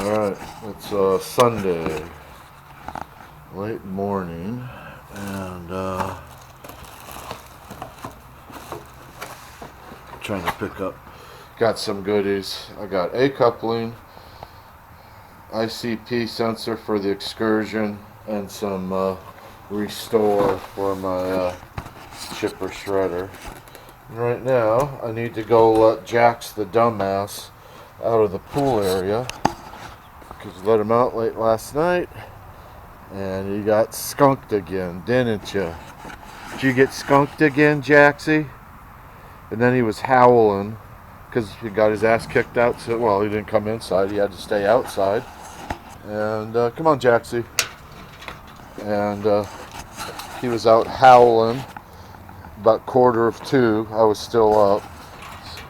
Alright, it's Sunday, late morning, and trying to pick up, got some goodies. I got A coupling, ICP sensor for the excursion, and some restore for my chipper shredder. And right now, I need to go let Jax the dumbass out of the pool area, because let him out late last night and he got skunked again, didn't you? Did you get skunked again, Jaxie? And then he was howling because he got his ass kicked out. So, well, he didn't come inside, he had to stay outside. And come on, Jaxie. And he was out howling. About 1:45, I was still up,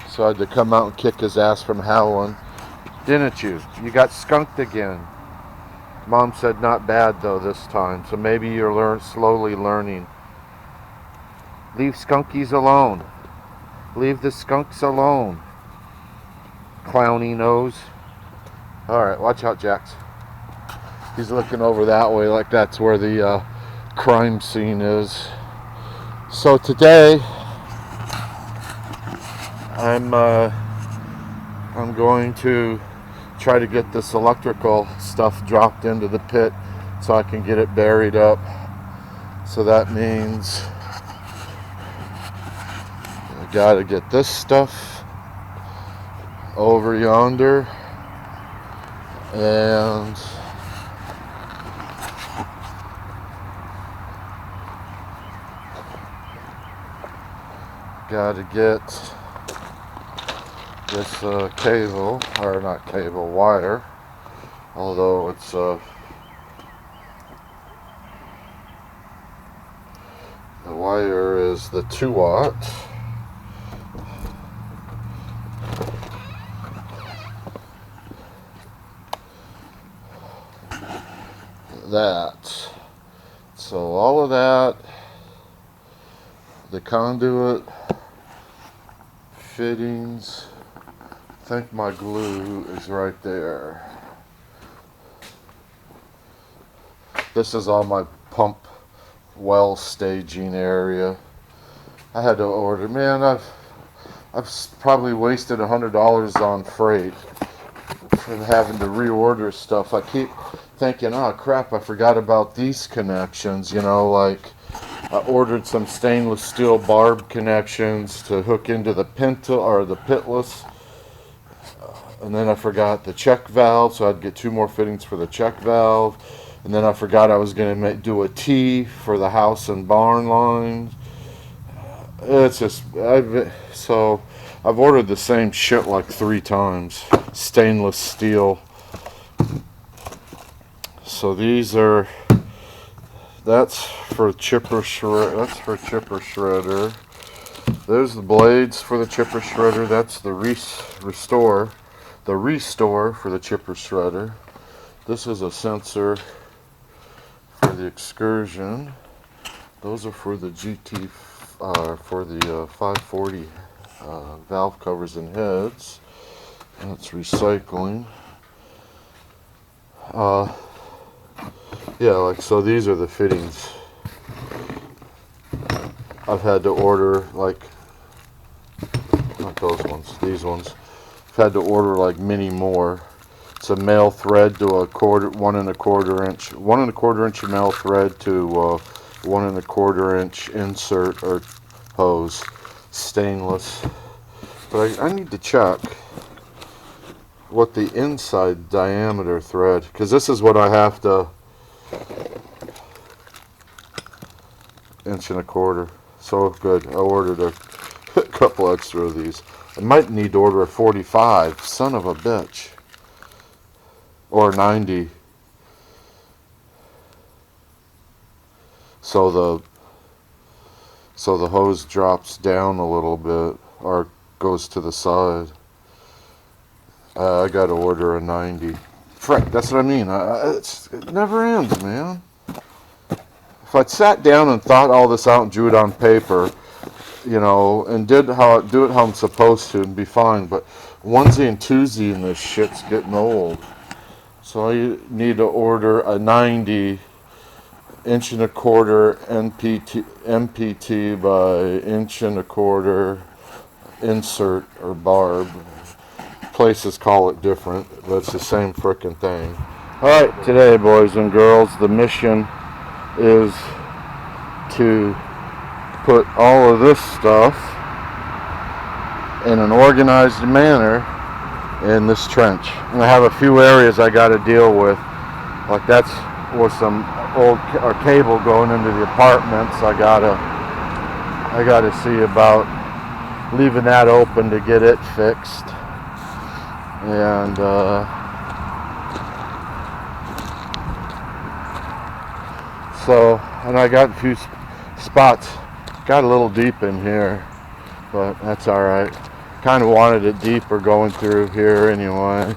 so I had to come out and kick his ass from howling. Didn't you? You got skunked again. Mom said not bad though this time, so maybe you're slowly learning. Leave skunkies alone. Leave the skunks alone. Clowny nose. Alright, watch out, Jax. He's looking over that way like that's where the crime scene is. So today I'm going to try to get this electrical stuff dropped into the pit so I can get it buried up. So that means I gotta get this stuff over yonder and gotta get this cable, or not cable, wire, although it's the wire is the 2-watt. That. So all of that, the conduit, fittings, I think my glue is right there. This is all my pump well staging area. I had to order, man, I've probably wasted $100 on freight from having to reorder stuff. I keep thinking, oh crap, I forgot about these connections, you know, like I ordered some stainless steel barb connections to hook into the pitless, and then I forgot the check valve, so I'd get 2 more fittings for the check valve, and then I forgot I was going to do a T for the house and barn lines. It's just, I've ordered the same shit like 3 times, stainless steel. So these are, that's for chipper shredder. There's the blades for the chipper shredder. That's the restore for the chipper shredder. This is a sensor for the excursion. Those are for the GT, for the 540 valve covers and heads. That's recycling. Yeah, like so these are the fittings. I've had to order, like, not those ones, these ones. I've had to order like many more. It's a male thread to a 1¼ inch, 1¼ inch male thread to 1¼ inch insert or hose, stainless. But I need to check what the inside diameter thread, because this is what I have to, 1¼ inch. So good. I ordered a couple extra of these. I might need to order a 45. Son of a bitch. Or 90. So the hose drops down a little bit or goes to the side. I gotta order a 90. Frick, that's what I mean. It never ends, man. If I'd sat down and thought all this out and drew it on paper, you know, and do it how I'm supposed to, and be fine. But onesie and twosie and this shit's getting old. So I need to order a 90 inch and a quarter MPT by inch and a quarter insert or barb. Places call it different, but it's the same frickin' thing. Alright, today, boys and girls, the mission is to put all of this stuff in an organized manner in this trench. And I have a few areas I got to deal with, like that's with some old cable going into the apartments. I gotta see about leaving that open to get it fixed. And and I got a few spots, got a little deep in here, but that's all right. Kind of wanted it deeper going through here anyway.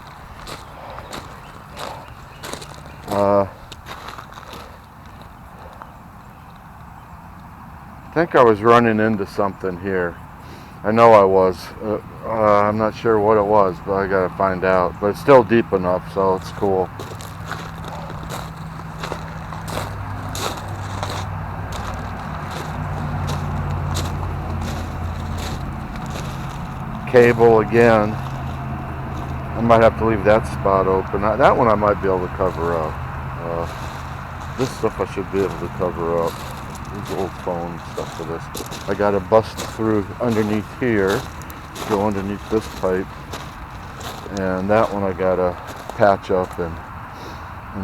I think I was running into something here. I know I was. I'm not sure what it was, but I gotta find out. But it's still deep enough, so it's cool. Cable again. I might have to leave that spot open. That one I might be able to cover up. This stuff I should be able to cover up. These old phone stuff for this. I gotta bust through underneath here, go underneath this pipe, and that one I gotta patch up and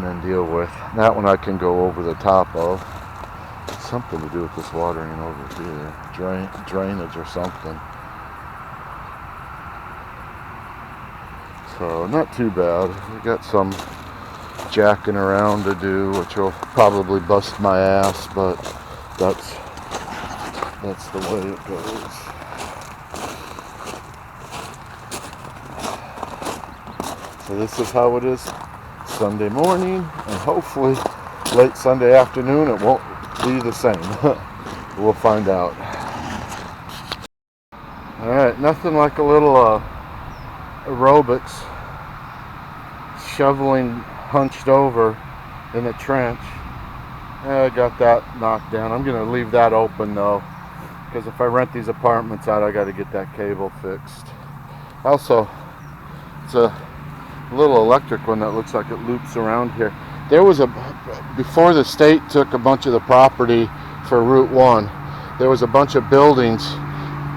then deal with. That one I can go over the top of. It's something to do with this watering over here, drainage or something. So not too bad. We got some jacking around to do, which will probably bust my ass, but that's the way it goes. So this is how it is Sunday morning, and hopefully late Sunday afternoon it won't be the same. We'll find out. Alright, nothing like a little aerobics, shoveling hunched over in the trench. I got that knocked down. I'm going to leave that open though, because if I rent these apartments out, I got to get that cable fixed. Also, it's a little electric one that looks like it loops around here. There was before the state took a bunch of the property for Route 1, there was a bunch of buildings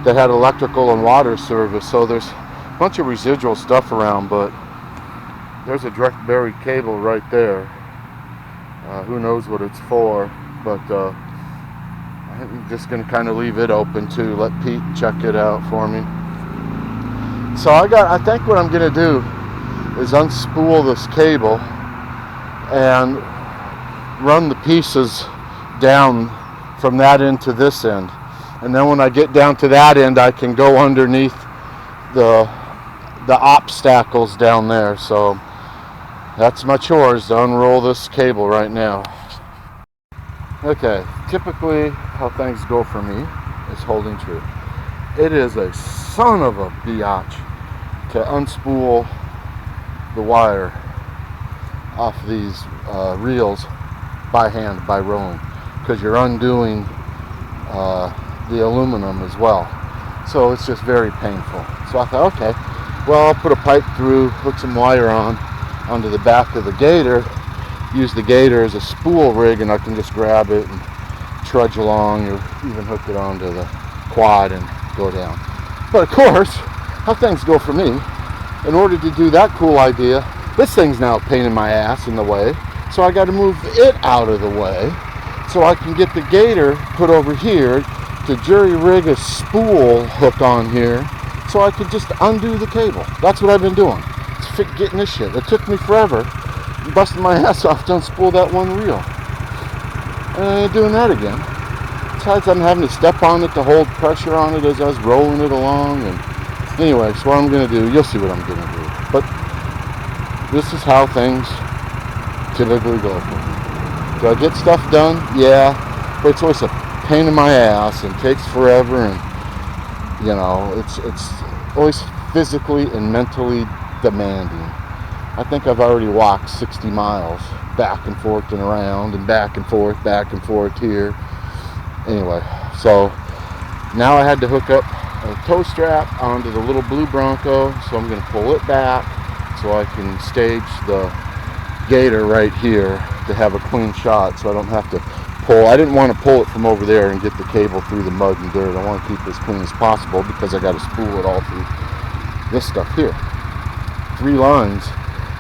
that had electrical and water service, so there's a bunch of residual stuff around, but there's a direct buried cable right there. Who knows what it's for, but I'm just going to kind of leave it open to let Pete check it out for me. So I think what I'm going to do is unspool this cable and run the pieces down from that end to this end. And then when I get down to that end, I can go underneath the obstacles down there. So that's my chores, to unroll this cable right now. Okay, typically how things go for me is holding true. It is a son of a biatch to unspool the wire off these reels by hand, by rolling, because you're undoing the aluminum as well. So it's just very painful. So I thought, okay, well, I'll put a pipe through, hook some wire onto the back of the gator, use the gator as a spool rig, and I can just grab it and trudge along, or even hook it onto the quad and go down. But of course, how things go for me, in order to do that cool idea, this thing's now a pain in my ass in the way, so I got to move it out of the way so I can get the gator put over here to jury rig a spool hook on here so I could just undo the cable. That's what I've been doing. It's getting this shit. It took me forever busting my ass off to unspool that one reel. And I ain't doing that again. Besides, I'm having to step on it to hold pressure on it as I was rolling it along. And anyway, so what I'm going to do, you'll see what I'm going to do. But this is how things typically go for me. Do I get stuff done? Yeah. But it's always a pain in my ass and takes forever, and you know, it's always physically and mentally demanding. I think I've already walked 60 miles back and forth and around and back and forth here. Anyway, so now I had to hook up a tow strap onto the little blue Bronco, so I'm going to pull it back so I can stage the gator right here to have a clean shot, so I don't have to pull. I didn't want to pull it from over there and get the cable through the mud and dirt. I want to keep it as clean as possible because I got to spool it all through this stuff here. 3 lines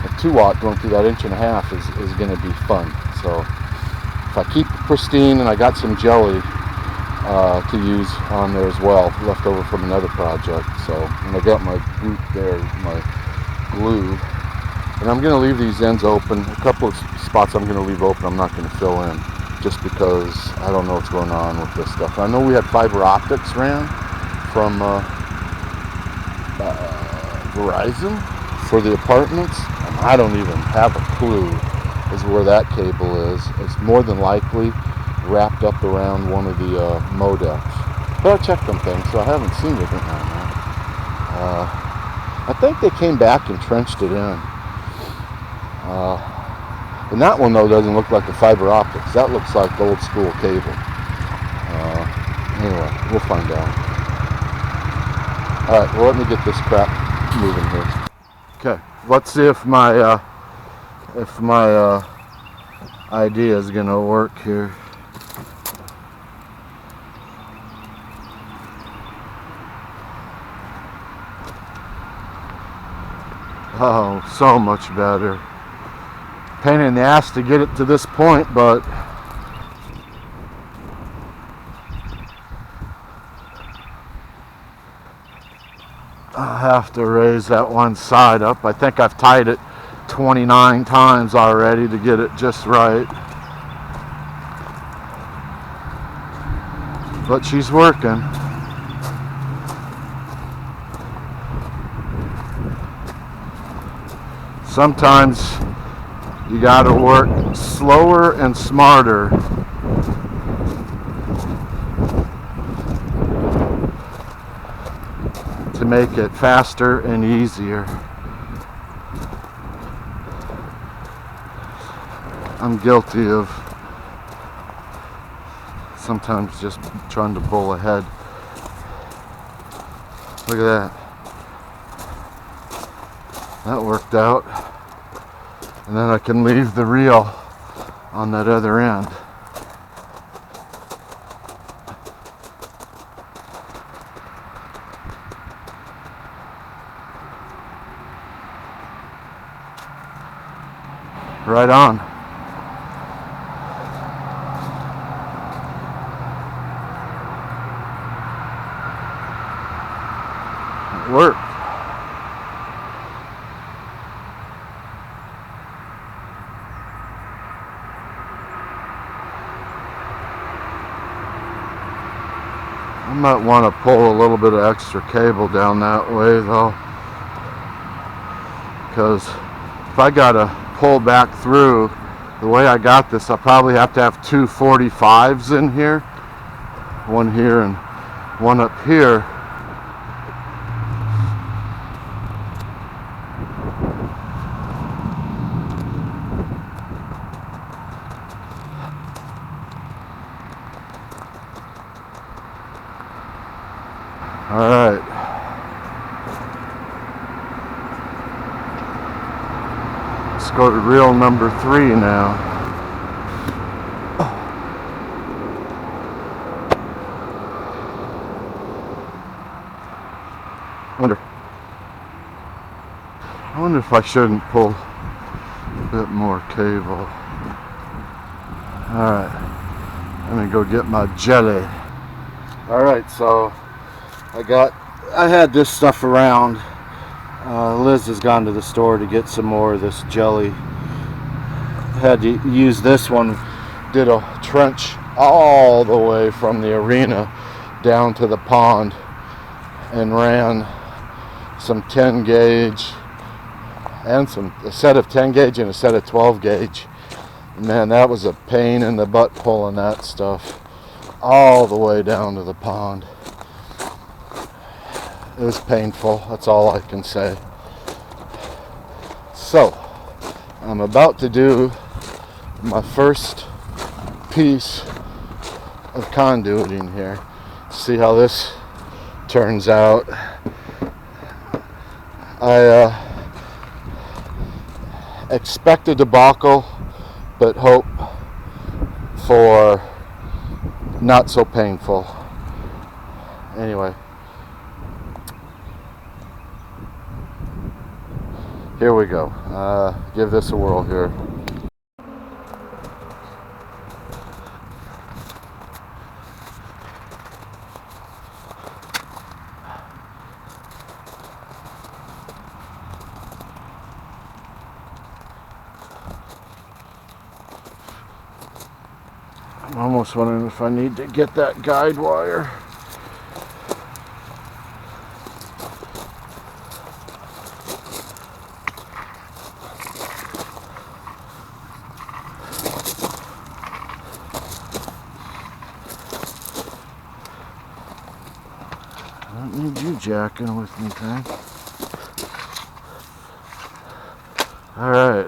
of 2 watt going through that 1.5 is going to be fun. So if I keep it pristine, and I got some jelly to use on there as well, left over from another project. So, and I got my boot there, my glue, and I'm going to leave these ends open. A couple of spots I'm going to leave open, I'm not going to fill in, just because I don't know what's going on with this stuff. I know we had fiber optics ran from Verizon for the apartments, and I don't even have a clue as to where that cable is. It's more than likely wrapped up around one of the modems. But I checked them things, so I haven't seen it on there. I think they came back and trenched it in. And that one, though, doesn't look like the fiber optics. That looks like the old school cable. Anyway, we'll find out. Alright, well, let me get this crap moving here. Okay, let's see if my idea is going to work here. Oh, so much better. Pain in the ass to get it to this point, but I have to raise that one side up. I think I've tied it 29 times already to get it just right. But she's working. Sometimes you gotta work slower and smarter to make it faster and easier. I'm guilty of sometimes just trying to pull ahead. Look at that. That worked out. And then I can leave the reel on that other end. Right on. It worked. I might want to pull a little bit of extra cable down that way though, because if I gotta pull back through the way I got this, I'll probably have to have 2 45s in here, one here and one up here. All right. Let's go to reel number 3 now. I wonder if I shouldn't pull a bit more cable. All right. Let me go get my jelly. All right, so I had this stuff around. Liz has gone to the store to get some more of this jelly. Had to use this one. Did a trench all the way from the arena down to the pond and ran some 10 gauge and a set of 10 gauge and a set of 12 gauge. Man, that was a pain in the butt pulling that stuff all the way down to the pond. It was painful, that's all I can say. So I'm about to do my first piece of conduiting here. See how this turns out. I expect a debacle, but hope for not so painful. Anyway, here we go. Give this a whirl here. I'm almost wondering if I need to get that guide wire. I don't need you jacking with me, man. All right.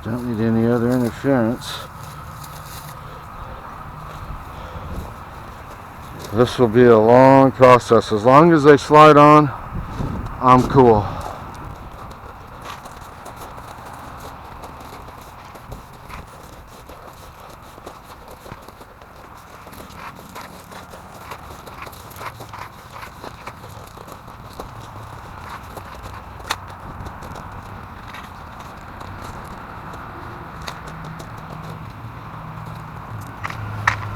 Don't need any other interference. This will be a long process. As long as they slide on, I'm cool.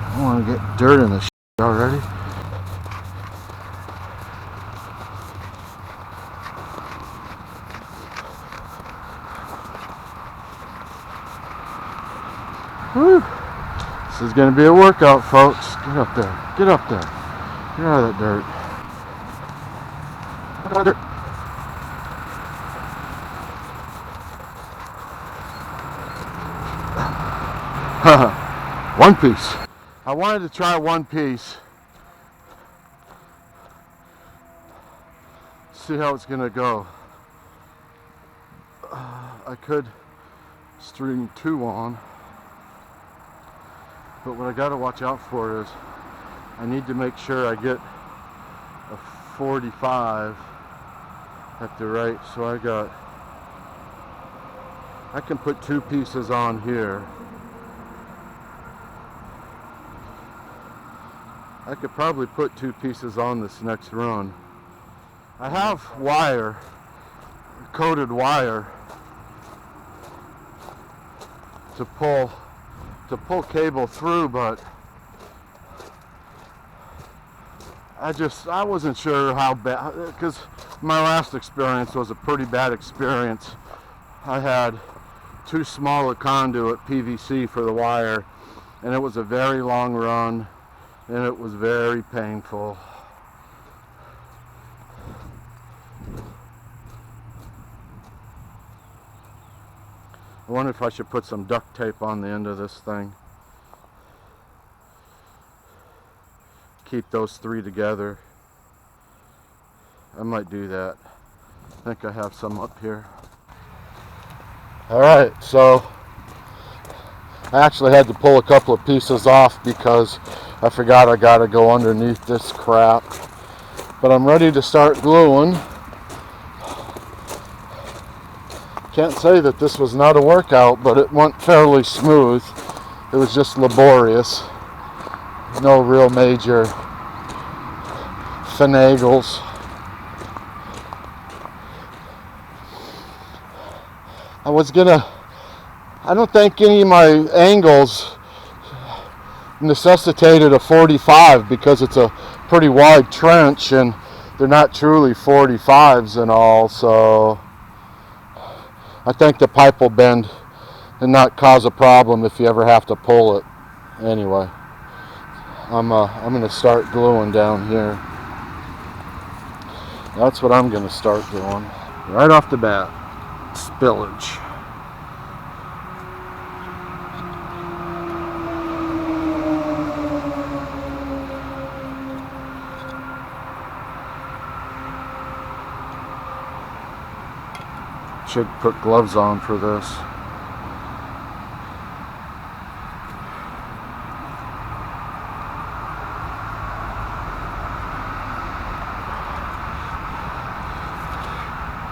I don't want to get dirt in the shit already. Whew. This is going to be a workout, folks. Get up there. Get up there. Get out of that dirt. Get out of there. One piece. I wanted to try one piece. See how it's gonna go. I could string two on, but what I gotta watch out for is I need to make sure I get a 45 at the right, so I can put two pieces on here. I could probably put two pieces on this next run. I have wire, coated wire, to pull cable through, but I wasn't sure how bad, because my last experience was a pretty bad experience. I had too small a conduit, PVC, for the wire, and it was a very long run, and it was very painful. I wonder if I should put some duct tape on the end of this thing. Keep those three together. I might do that. I think I have some up here. Alright, so I actually had to pull a couple of pieces off because I forgot I gotta go underneath this crap. But I'm ready to start gluing. Can't say that this was not a workout, but it went fairly smooth. It was just laborious. No real major finagles. I don't think any of my angles necessitated a 45 because it's a pretty wide trench and they're not truly 45s and all, so I think the pipe will bend and not cause a problem if you ever have to pull it. Anyway, I'm gonna start gluing down here. That's what I'm gonna start doing. Right off the bat, spillage. Should put gloves on for this.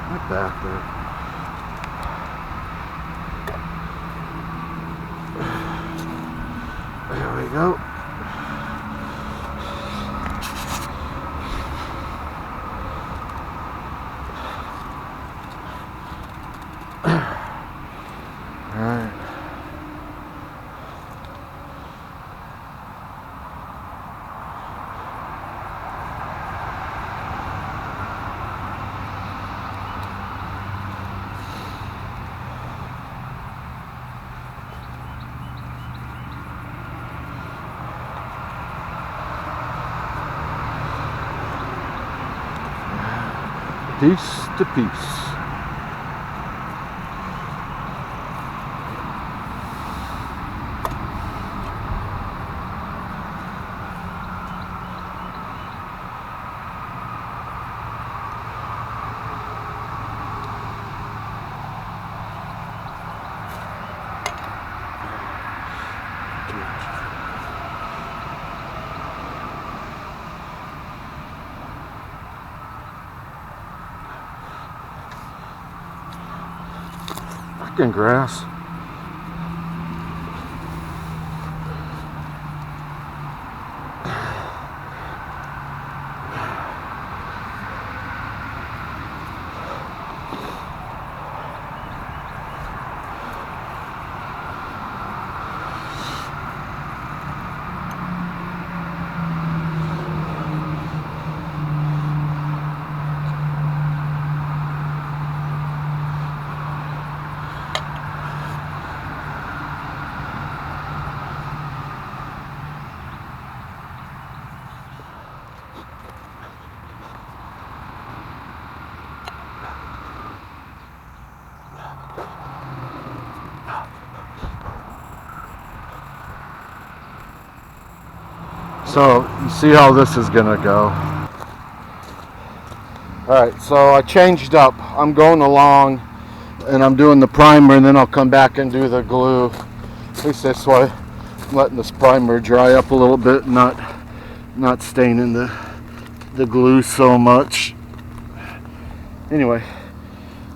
Right back there. There we go. Alright. Piece to piece. Fucking grass. So you see how this is gonna go. Alright, so I changed up. I'm going along and I'm doing the primer, and then I'll come back and do the glue. At least this way, I'm letting this primer dry up a little bit, not staining the glue so much. Anyway,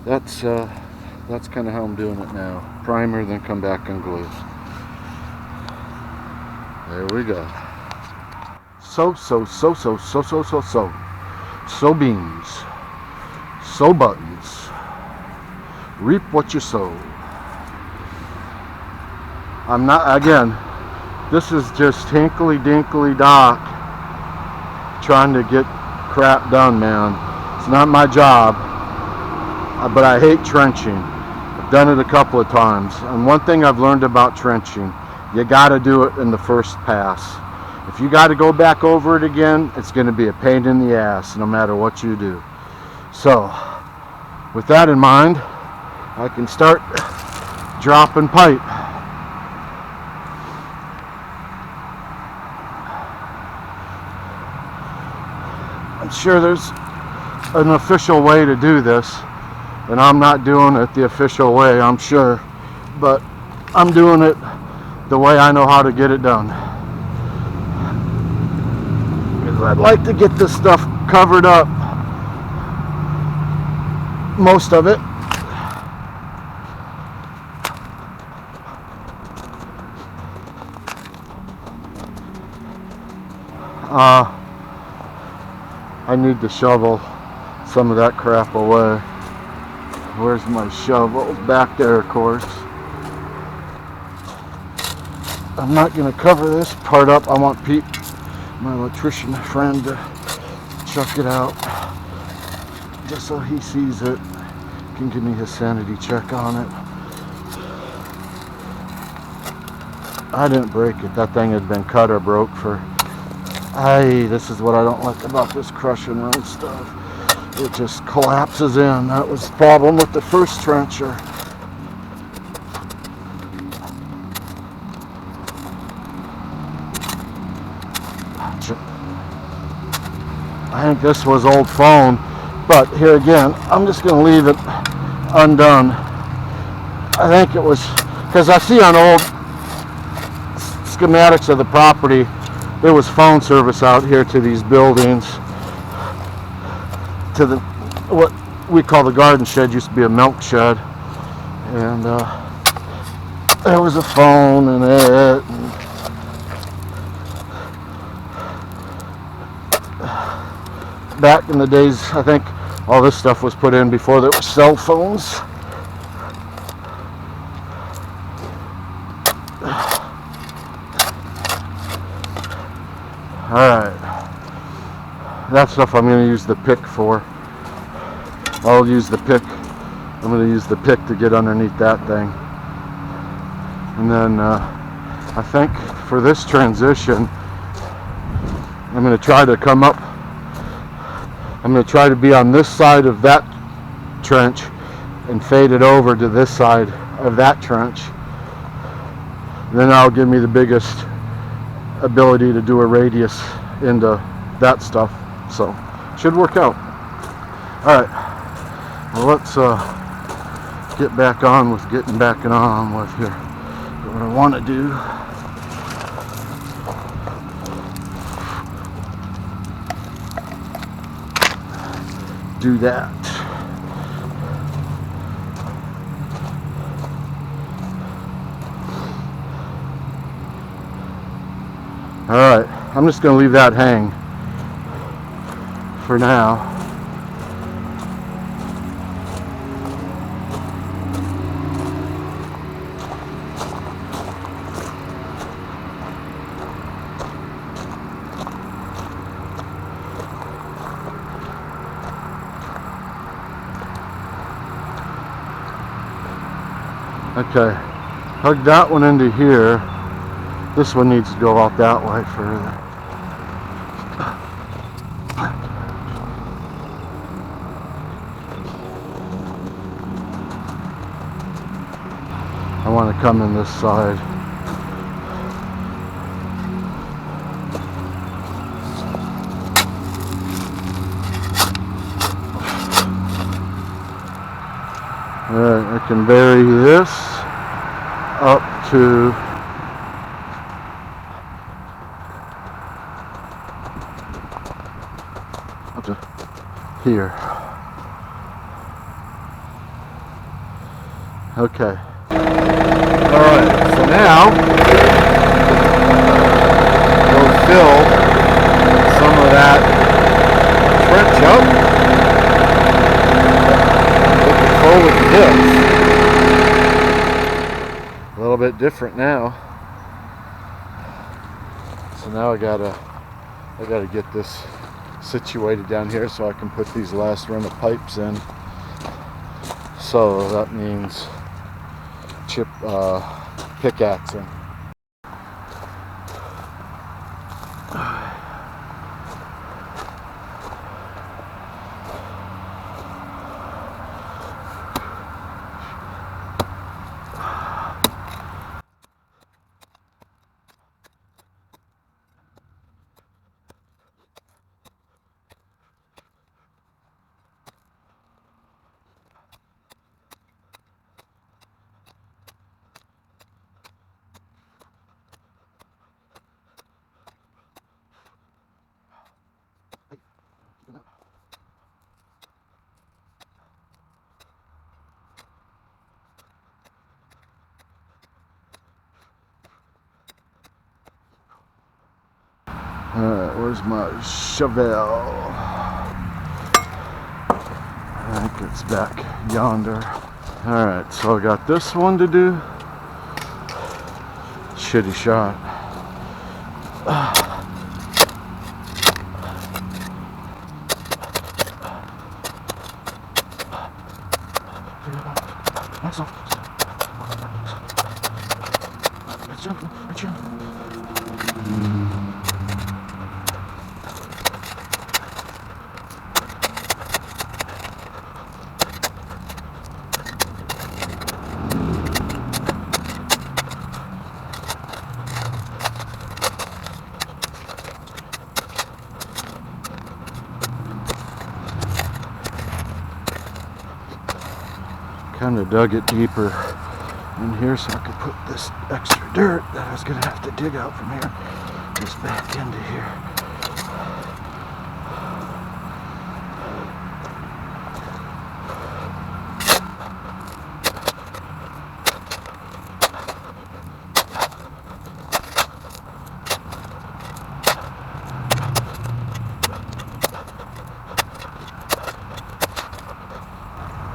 that's kind of how I'm doing it now. Primer, then come back and glue. There we go. So beans, sow buttons, reap what you sow. I'm not, again, this is just hinkly dinkly doc trying to get crap done, man. It's not my job, but I hate trenching. I've done it a couple of times, and one thing I've learned about trenching, you gotta do it in the first pass. If you got to go back over it again, it's going to be a pain in the ass no matter what you do. So, with that in mind, I can start dropping pipe. I'm sure there's an official way to do this, and I'm not doing it the official way, I'm sure, but I'm doing it the way I know how to get it done. I'd like to get this stuff covered up, most of it. I need to shovel some of that crap away. Where's my shovel? Back there, of course. I'm not going to cover this part up. I want Pete, my electrician friend, to chuck it out just so he sees it, can give me his sanity check on it. I didn't break it. That thing had been cut or broke for This is what I don't like about this crush and run stuff. It just collapses in. That was the problem with the first trencher. I think this was old foam, but here again, I'm just going to leave it undone. I think it was, because I see on old schematics of the property, there was phone service out here to these buildings. To the, what we call the garden shed, used to be a milk shed. And there was a phone in it. Back in the days, I think all this stuff was put in before there were cell phones. Alright, that stuff I'm going to use the pick for. I'll use the pick. I'm going to use the pick to get underneath that thing. And then I think for this transition, I'm going to try to come up. I'm going to try to be on this side of that trench and fade it over to this side of that trench. Then that'll give me the biggest ability to do a radius into that stuff. So, should work out. Alright, well, let's get back on with getting back on with here. What I want to do. Do that. Alright, I'm just going to leave that hang for now. Okay, hug that one into here. This one needs to go out that way further. I want to come in this side. Alright, I can vary this up to here. Okay. Alright, so now we'll fill some of that trench up with the forward tips. A little bit different now. So now I gotta get this situated down here so I can put these last run of pipes in. So that means pickaxing. Alright, where's my shovel? I think it's back yonder. Alright, so I got this one to do. Shitty shot. kind of dug it deeper in here so I could put this extra dirt that I was going to have to dig out from here just back into here.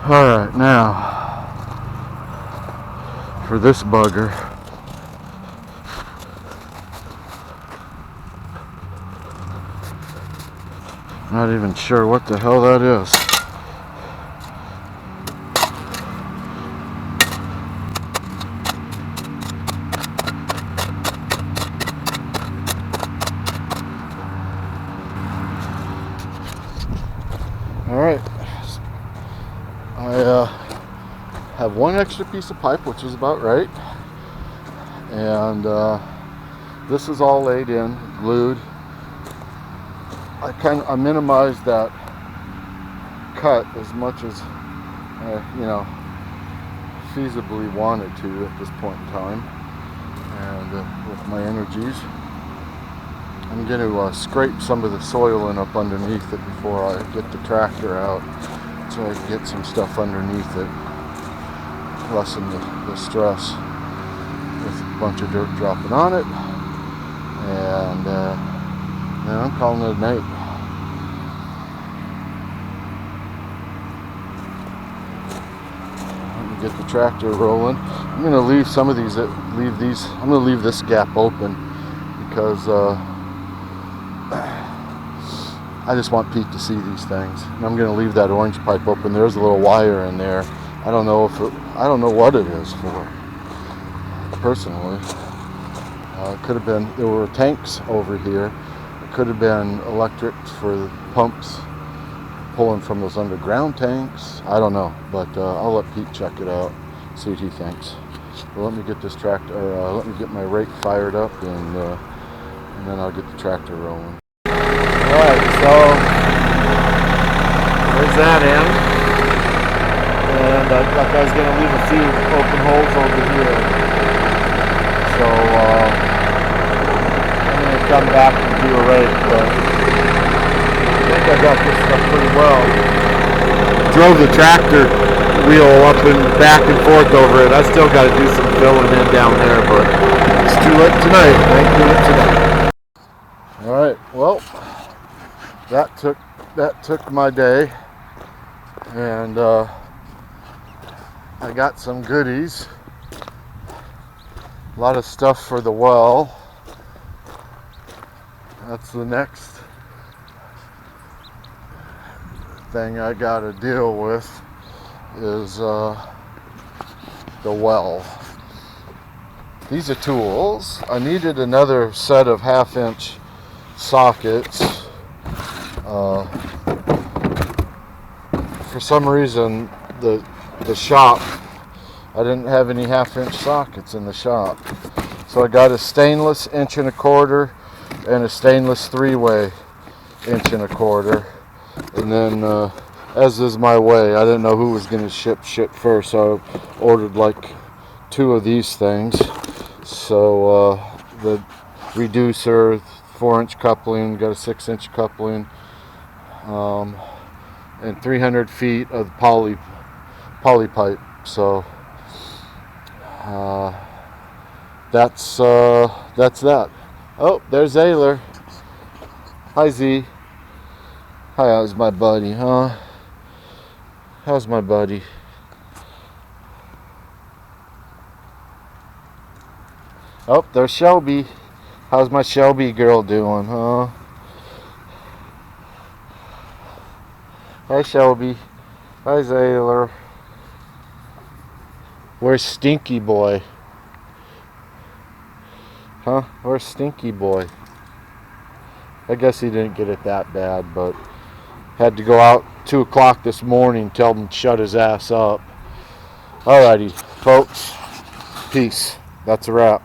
Alright, now for this bugger. Not even sure what the hell that is. Alright. I have one extra piece of pipe, which is about right, and this is all laid in, glued. I minimized that cut as much as I, feasibly wanted to at this point in time, and with my energies, I'm going to scrape some of the soil in up underneath it before I get the tractor out, so I can get some stuff underneath it, lessen the stress with a bunch of dirt dropping on it, and then I'm calling it a night. Let me get the tractor rolling. I'm going to leave some of these, I'm going to leave this gap open because I just want Pete to see these things. And I'm going to leave that orange pipe open. There's a little wire in there. I don't know what it is for, personally. It could have been, there were tanks over here. It could have been electric for the pumps pulling from those underground tanks. I don't know, but I'll let Pete check it out, see what he thinks. But let me get this tractor, let me get my rake fired up, and then I'll get the tractor rolling. Alright, so there's that end, and I thought I was going to leave a few open holes over here, so I'm going to come back and do a rake, but I think I got this stuff pretty well. Drove the tractor wheel up and back and forth over it. I still got to do some filling in down there, but it's too late tonight. I ain't doing it tonight. Alright, well, that took my day, and I got some goodies, a lot of stuff for the well. That's the next thing I gotta deal with, is the well. These are tools. I needed another set of 1/2-inch sockets. For some reason, the shop, I didn't have any 1/2-inch sockets in the shop, so I got a stainless 1 1/4 and a stainless 3-way 1 1/4, and then as is my way, I didn't know who was going to ship first, so I ordered like 2 of these things. So the reducer, 4-inch coupling, got a 6-inch coupling, and 300 feet of poly pipe. So that's that. Oh, there's Ayler. Hi, Z. Hi, how's my buddy, huh? How's my buddy? Oh, there's Shelby. How's my Shelby girl doing, huh? Hi, Shelby. Hi, Ayler. Where's Stinky Boy? Huh? Where's Stinky Boy? I guess he didn't get it that bad, but had to go out 2 o'clock this morning, tell him to shut his ass up. Alrighty, folks. Peace. That's a wrap.